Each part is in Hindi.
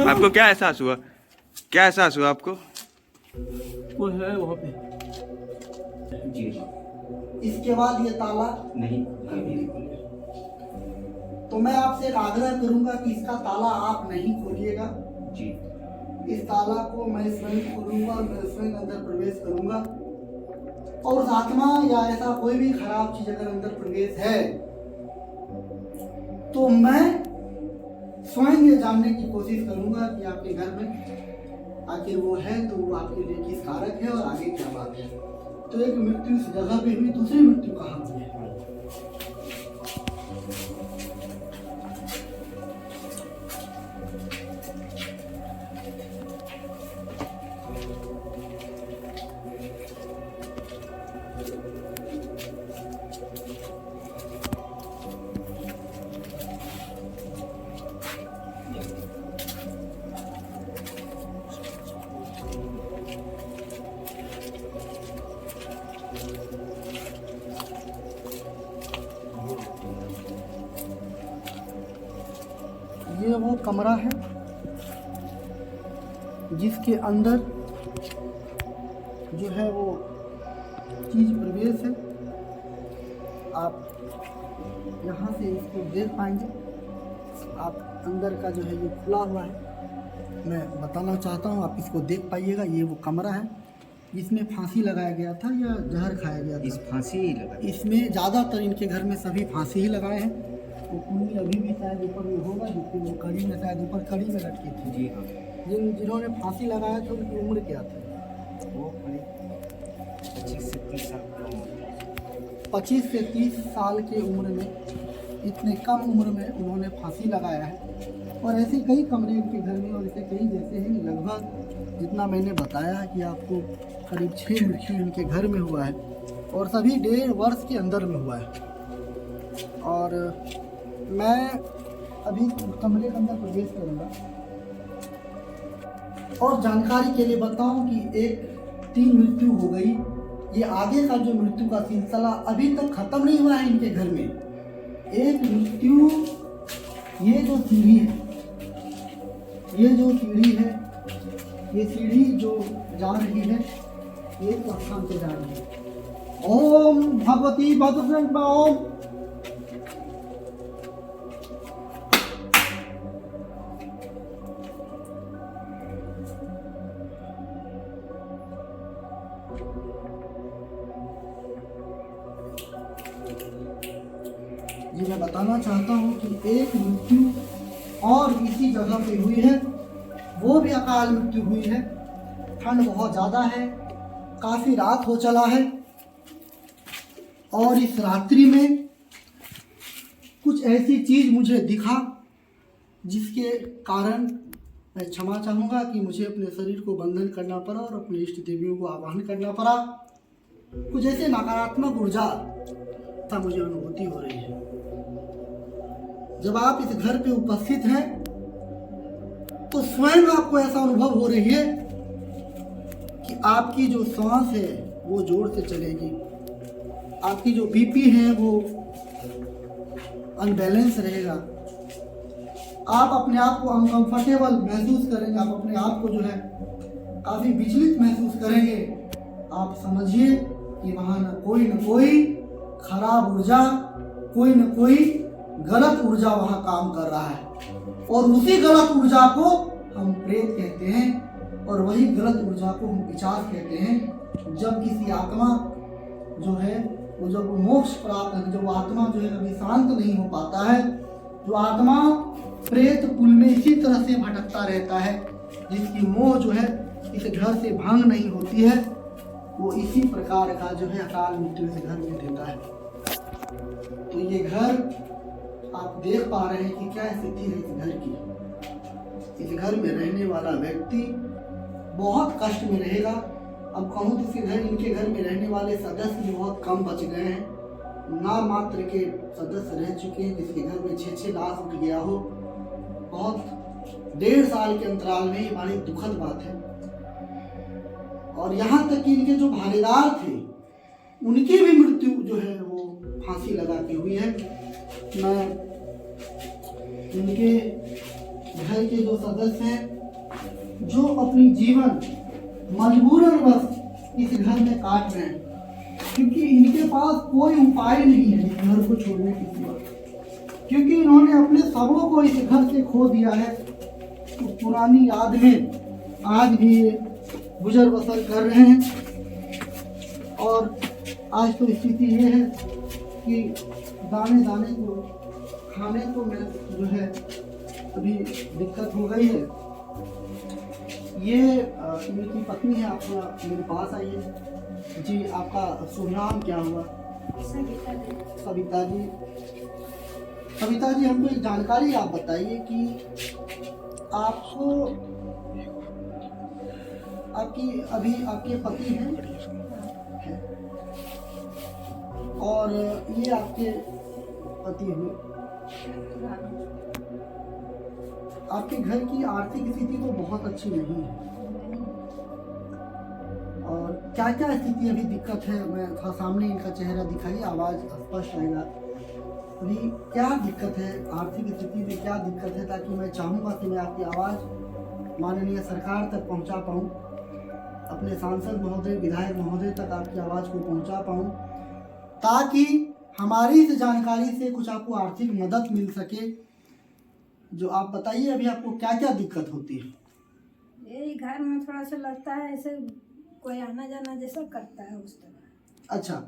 आपको क्या एहसास हुआ? क्या एहसास हुआ आपको? वो है वहाँ पे। जी इसके बाद ये ताला नहीं, तो मैं आपसे एक आग्रह करूंगा कि इसका ताला आप नहीं खोलिएगा। जी इस ताला को मैं स्वयं खोलूंगा और मैं स्वयं अंदर प्रवेश करूंगा, और उस आत्मा या ऐसा कोई भी खराब चीज अगर अंदर प्रवेश है तो मैं स्वयं ये जानने की कोशिश करूंगा कि आपके घर में आखिर वो है तो वो आपके लिए किस कारक है और आगे क्या बात है। तो एक मृत्यु इस जगह पे हुई, दूसरी मृत्यु कहाँ हुई है? ये वो कमरा है जिसके अंदर जो है वो चीज प्रवेश है। आप यहाँ से इसको देख पाएंगे। आप अंदर का जो है ये खुला हुआ है, मैं बताना चाहता हूँ, आप इसको देख पाइएगा। ये वो कमरा है जिसमें फांसी लगाया गया था या जहर खाया गया था। इस फांसी ही लगा। इसमें ज़्यादातर इनके घर में सभी फांसी ही लगाए हैं। तो कुंडली अभी भी शायद ऊपर में होगा, जिसकी वो कड़ी में शायद ऊपर कड़ी में लटकी थी। जी हाँ, जिन्होंने फांसी लगाया था उनकी उम्र क्या थी? वो करीब 25 से 30 साल का उम्र। 25 से 30 साल की उम्र में, इतने कम उम्र में उन्होंने फांसी लगाया है। और ऐसे कई कमरे इनके घर में और ऐसे कई जैसे हैं। लगभग जितना मैंने बताया कि आपको करीब 6 मृत्यु इनके घर में हुआ है और सभी 1.5 वर्ष के अंदर में हुआ है। और मैं अभी कमरे के अंदर प्रवेश करूंगा और जानकारी के लिए बताऊं कि 3 मृत्यु हो गई। ये आगे का जो मृत्यु का सिलसिला अभी तक खत्म नहीं हुआ है इनके घर में। एक मृत्यु, ये जो सीढ़ी है, ये जो सीढ़ी है, ये सीढ़ी जो जा रही है ये इस स्थान से जा रही है। ओम भगवती भद्रकाली ओम। जी मैं बताना चाहता हूँ कि एक मृत्यु और इसी जगह पे हुई है, वो भी अकाल मृत्यु हुई है। ठंड बहुत ज़्यादा है, काफ़ी रात हो चला है और इस रात्रि में कुछ ऐसी चीज़ मुझे दिखा जिसके कारण मैं क्षमा चाहूँगा कि मुझे अपने शरीर को बंधन करना पड़ा और अपने इष्ट देवियों को आवाहन करना पड़ा। कुछ ऐसे नकारात्मक ऊर्जा का मुझे अनुभूति हो रही है। जब आप इस घर पे उपस्थित हैं तो स्वयं आपको ऐसा अनुभव हो रही है कि आपकी जो सांस है वो जोर से चलेगी, आपकी जो बीपी है वो अनबैलेंस रहेगा, आप अपने आप को अनकंफर्टेबल महसूस करेंगे, आप अपने आप को जो है काफ़ी विचलित महसूस करेंगे। आप समझिए कि वहाँ न कोई खराब ऊर्जा, कोई न कोई गलत ऊर्जा वहाँ काम कर रहा है और उसी गलत ऊर्जा को हम प्रेत कहते हैं और वही गलत ऊर्जा को हम पिशाच कहते हैं। जब किसी आत्मा जो है वो जब मोक्ष प्राप्त है, जब वो आत्मा जो है कभी शांत नहीं हो पाता है, जो आत्मा प्रेत कुल में इसी तरह से भटकता रहता है, जिसकी मोह जो है इस घर से भंग नहीं होती है, वो इसी प्रकार का जो है अकाल मृत्यु से घर में देता है। तो ये घर आप देख पा रहे हैं कि क्या स्थिति है इस घर की। इस घर में रहने वाला व्यक्ति बहुत कष्ट में रहेगा। अब कहूँ तो इनके घर में रहने वाले सदस्य भी बहुत कम बच गए हैं। ना मात्र के सदस्य रह चुके हैं जिसके घर में 6 लाख उठ गया हो। बहुत 1.5 साल के अंतराल में ये बड़ी दुखद बात है। और यहाँ तक कि इनके जो भागीदार थे उनकी भी मृत्यु जो है वो फांसी लगा के हुई है। मैं इनके घर के जो सदस्य हैं जो अपनी जीवन मजबूरन बस इस घर में काट रहे हैं, क्योंकि इनके पास कोई उपाय नहीं है इस घर को छोड़ने के सिवा, क्योंकि इन्होंने अपने सबों को इस घर से खो दिया है। तो पुरानी याद में आज भी ये गुजर बसर कर रहे हैं। और आज तो स्थिति ये है कि दाने दाने को खाने को मैं जो है अभी दिक्कत हो गई है। ये इनकी पत्नी है, आप थोड़ा मेरे पास आइए। जी, आपका शुभ नाम क्या हुआ? सविता जी। सविता जी, हमको एक जानकारी आप बताइए कि आपको आपके पति हैं और ये आपके पति हुए। आपके घर की आर्थिक स्थिति तो बहुत अच्छी नहीं है, और क्या क्या स्थिति अभी दिक्कत है? मैं थोड़ा सामने इनका चेहरा दिखाइए, आवाज़ स्पष्ट आएगा। अभी क्या दिक्कत है आर्थिक स्थिति में, क्या दिक्कत है, ताकि मैं चाहूँगा कि मैं आपकी आवाज़ माननीय सरकार तक पहुँचा पाऊँ, अपने सांसद महोदय, विधायक महोदय तक आपकी आवाज़ को पहुँचा पाऊँ, ताकि हमारी इस जानकारी से कुछ आपको आर्थिक मदद मिल सके। जो आप बताइए अभी आपको क्या क्या दिक्कत होती है? यही घर में थोड़ा सा लगता है ऐसे कोई आना जाना जैसा करता है उस तरह। अच्छा,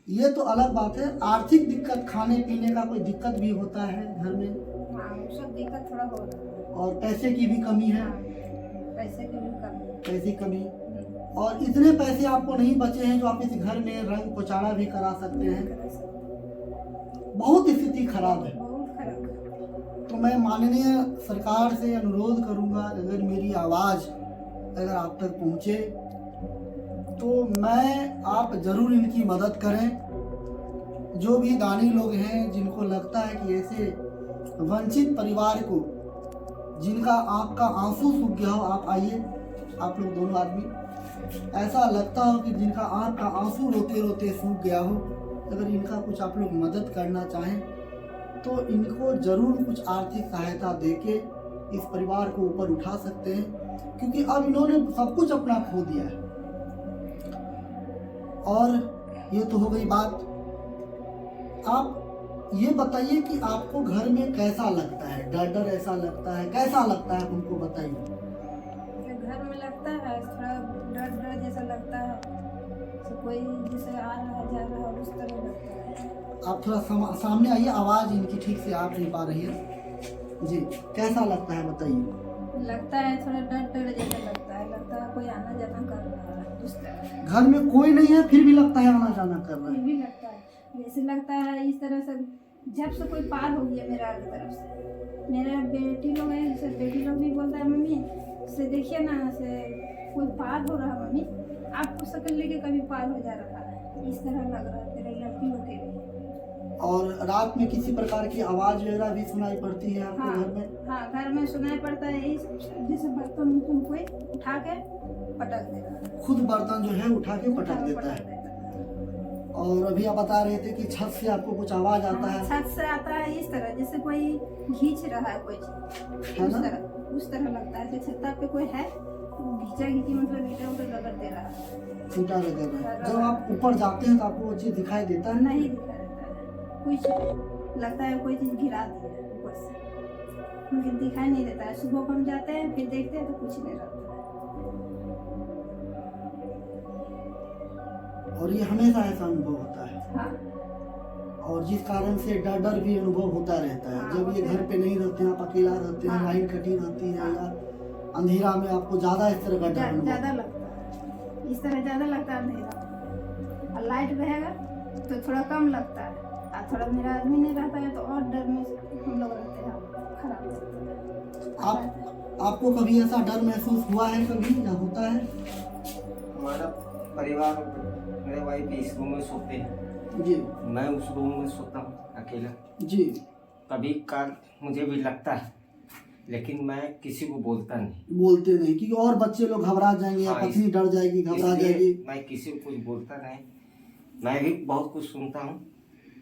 ये तो अलग बात है। आर्थिक दिक्कत, खाने पीने का कोई दिक्कत भी होता है घर में? हाँ, वो सब दिक्कत थोड़ा होता है। और पैसे की भी कमी है? हाँ, पैसे की भी कमी। पैसे कमी। और इतने पैसे आपको नहीं बचे हैं जो आप इस घर में रंग पोचाड़ा भी करा सकते हैं? बहुत स्थिति खराब है। बहुत खराब है। तो मैं माननीय सरकार से अनुरोध करूंगा, अगर मेरी आवाज़ अगर आप तक पहुंचे तो आप ज़रूर इनकी मदद करें। जो भी दानी लोग हैं जिनको लगता है कि ऐसे वंचित परिवार को, जिनका आँख का आंसू सूख गया हो, आप आइए, आप लोग दोनों आदमी, ऐसा लगता हो कि जिनका आँख का आंसू रोते रोते सूख गया हो, अगर इनका कुछ आप लोग मदद करना चाहें तो इनको ज़रूर कुछ आर्थिक सहायता देके इस परिवार को ऊपर उठा सकते हैं, क्योंकि अब इन्होंने सब कुछ अपना खो दिया है। और ये तो हो गई बात। आप ये बताइए कि आपको घर में कैसा लगता है? डर डर ऐसा लगता है, कैसा लगता है उनको बताइए। घर में लगता है थोड़ा डर डर जैसा लगता है, तो कोई जैसे आ रहा जा रहा उस तरह लगता है। आप थोड़ा सामने आइए, आवाज़ इनकी ठीक से आ नहीं पा रही है। जी, कैसा लगता है बताइए। लगता है थोड़ा डर डर जैसा लगता है कोई आना जाना कर रहा है उस तरह। घर में कोई नहीं है फिर भी लगता है आना जाना कर रहा फिर है? भी लगता है जैसे लगता है इस तरह से, जब से कोई पार हो गया मेरा आगे तरफ से। मेरा बेटी लोग है, जैसे बेटी लोग भी बोलता है मम्मी से देखिए ना, से कोई पार हो रहा, मम्मी आपको शक्ल लेके कभी पार हो जा रहा है, इस तरह लग रहा है मेरे लड़की लोग के लिए। और रात में किसी प्रकार की आवाज़ वगैरह भी सुनाई पड़ती है आपको? हाँ, घर में? हाँ, घर में सुनाई पड़ता है, जैसे बर्तन तुम कोई उठा के पटक देता है। खुद बर्तन जो है उठा के पटक देता है। और अभी आप बता रहे थे कि छत से आपको कुछ आवाज़ आता है? छत से आता है इस तरह जैसे कोई खींच रहा है कोई चीज, उस तरह लगता है। जैसे छत पे कोई है घींचा मतलब ईटा उटा रगड़ दे रहा है। ईटा रगड़ रहा है। जब आप ऊपर जाते हैं तो आपको वो चीज़ दिखाई देता है? नहीं दिखाई देता है, कुछ लगता है कोई चीज गिरा दी है ऊपर से, लेकिन दिखाई नहीं देता है। सुबह को हम जाते हैं फिर देखते हैं तो कुछ नहीं रहता है। और ये हमेशा ऐसा अनुभव होता है? हाँ। और जिस कारण से डर डर भी अनुभव होता रहता है। हाँ, जब ये घर पे नहीं रहते हैं, आप अकेला रहते हैं, लाइन कटी रहती है, या अंधेरा में आपको ज्यादा इस तरह का डर ज्यादा लगता है, इस तरह ज्यादा लगता है अंधेरा। और लाइट रहेगा तो थोड़ा कम लगता है, और थोड़ा मेरा आदमी नहीं रहता है तो और डर में हम लोग रहते हैं, खराब लगता है। आपको कभी ऐसा डर महसूस हुआ है कभी, या होता है? हमारा परिवार, मेरे वाइफ इस रूम में सोते हैं जी, मैं उस रूम में सोता हूँ अकेला जी। कभी काल मुझे भी लगता है, लेकिन मैं किसी को बोलता नहीं। बोलते नहीं क्योंकि और बच्चे लोग घबरा जाएंगे, या हाँ, पत्नी डर जाएगी, घबरा इसलिए जाएगी। मैं किसी को कुछ बोलता नहीं। मैं भी बहुत कुछ सुनता हूँ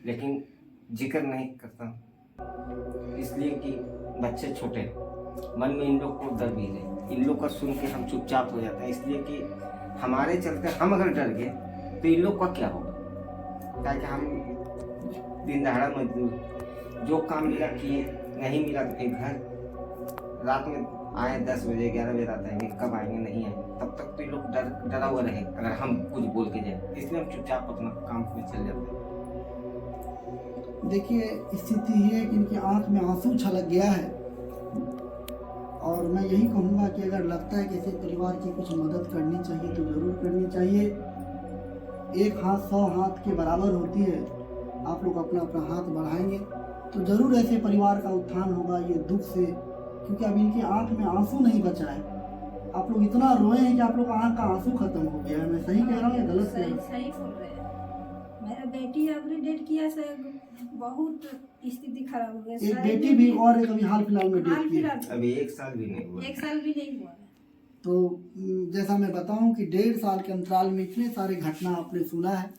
लेकिन जिक्र नहीं करता, इसलिए कि बच्चे छोटे, मन में इन लोग को डर भी है, इन लोग का सुन के हम चुपचाप हो जाते हैं, इसलिए कि हमारे चलते हम अगर डर गए तो इन लोग का क्या होगा। क्या कि हम दिन दहाड़ा मजदूर, जो काम मिला किए, नहीं मिला तो फिर घर रात में आए 10 बजे 11 बजे रात आएंगे, कब आएंगे नहीं आएंगे, तब तक तो ये लोग डरा हुआ रहे अगर हम कुछ बोल के जाए, इसलिए हम चुपचाप अपना काम में चल जाते हैं। देखिए स्थिति ये है कि इनकी आंख में आंसू छलक गया है, और मैं यही कहूँगा कि अगर लगता है कि ऐसे परिवार की कुछ मदद करनी चाहिए तो ज़रूर करनी चाहिए। एक हाथ 100 हाथ के बराबर होती है, आप लोग अपना अपना हाथ बढ़ाएंगे तो ज़रूर ऐसे परिवार का उत्थान होगा ये दुख से, क्योंकि अब इनकी आंख में आंसू नहीं बचा है। आप लोग इतना रोए हैं कि आप लोग का आंख का आंसू खत्म हो गया है। मैं सही कह रहा हूँ या गलत कह रहा हूँ? सही बोल रहे हैं। मेरा बेटी अभी डेट किया से बहुत स्थिति खराब हो गई। एक बेटी भी और एक अभी हाल फिलहाल में डेट की है। अभी 1 साल भी नहीं हुआ। 1 साल भी नहीं हुआ। तो जैसा मैं बताऊं कि 1.5 साल के अंतराल में इतने सारे घटना आपने सुना है।